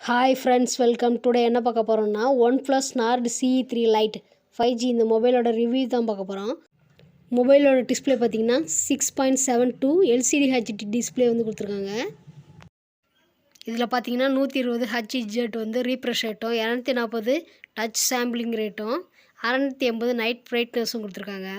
Hi friends, welcome. Today என்ன பார்க்க போறோம்னா OnePlus Nord CE3 Lite 5G இந்த மொபைலோட ரிவ்யூ தான் பார்க்க போறோம். மொபைலோட டிஸ்ப்ளே பார்த்தீங்கன்னா 6.72 LCD HD டிஸ்ப்ளே வந்து கொடுத்துருக்காங்க. இதில் பார்த்தீங்கன்னா 120 Hz வந்து ரீஃப்ரெஷ் ரேட்டும் 240 டச் சாம்பிளிங் ரேட்டும் 680 நைட் பிரைட்னஸும் கொடுத்துருக்காங்க.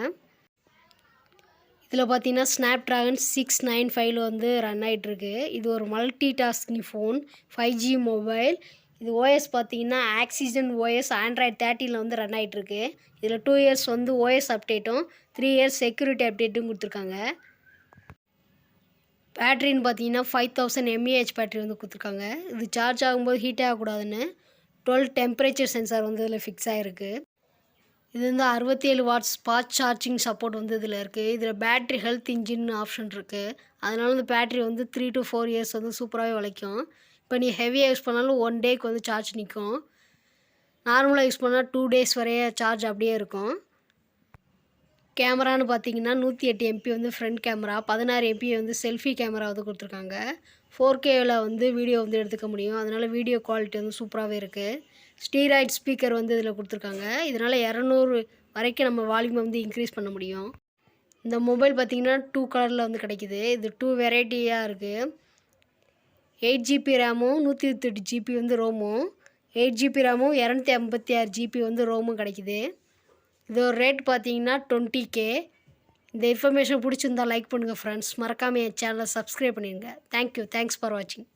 இதில் பார்த்தீங்கன்னா ஸ்னாப்ட்ராகன் 695 வந்து ரன் ஆகிட்டுருக்கு. இது ஒரு multi tasking phone 5G mobile. இது ஓஎஸ் பார்த்தீங்கன்னா ஆக்சிஜன் ஓஎஸ் ஆண்ட்ராய்ட் 13 வந்து ரன் ஆகிட்டுருக்கு. இதில் 2 இயர்ஸ் வந்து ஓஎஸ் அப்டேட்டும் 3 இயர்ஸ் செக்யூரிட்டி அப்டேட்டும் கொடுத்துருக்காங்க. பேட்ரின்னு பார்த்தீங்கன்னா 5000 mAh பேட்ரி வந்து கொடுத்துருக்காங்க. இது சார்ஜ் ஆகும்போது ஹீட் ஆகக்கூடாதுன்னு 12 டெம்பரேச்சர் சென்சார் வந்து இதில் ஃபிக்ஸ் ஆகிருக்கு. இது வந்து 67 வாட்ஸ் ஃபாஸ்ட் சார்ஜிங் சப்போர்ட் வந்து இதில் இருக்குது. இதில் பேட்ரி ஹெல்த் இன்ஜின் ஆப்ஷன் இருக்குது. அதனால இந்த பேட்ரி வந்து 3 to 4 இயர்ஸ் வந்து சூப்பராகவே உழைக்கும். இப்போ நீ ஹெவியாக யூஸ் பண்ணாலும் 1 டேக்கு வந்து சார்ஜ் நிற்கும். நார்மலாக யூஸ் பண்ணால் 2 டேஸ் வரைய சார்ஜ் அப்படியே இருக்கும். கேமரான்னு பார்த்தீங்கன்னா 108 MP வந்து ஃப்ரண்ட் கேமரா, 16 MP வந்து செல்ஃபி கேமரா வந்து கொடுத்துருக்காங்க. 4Kவில் வந்து வீடியோ வந்து எடுத்துக்க முடியும். அதனால் வீடியோ குவாலிட்டி வந்து சூப்பராகவே இருக்குது. ஸ்டீராய்ட் ஸ்பீக்கர் வந்து இதில் கொடுத்துருக்காங்க. இதனால் 200 வரைக்கும் நம்ம வால்யூம் வந்து இன்க்ரீஸ் பண்ண முடியும். இந்த மொபைல் பார்த்திங்கன்னா 2 கலரில் வந்து கிடைக்கிது. இது 2 வெரைட்டியாக இருக்குது. 8GB ரேமும் 128 GB வந்து ரோமும், 8GB ரேமும் 256 GB வந்து ரோமும் கிடைக்கிது. இதோட ரேட் பார்த்தீங்கன்னா 20K. இந்த இன்ஃபர்மேஷன் பிடிச்சிருந்தா லைக் பண்ணுங்கள் ஃப்ரெண்ட்ஸ். மறக்காமல் என் சேனலை சப்ஸ்கிரைப் பண்ணிடுங்க. தேங்க்யூ. தேங்க்ஸ் ஃபார் வாட்சிங்.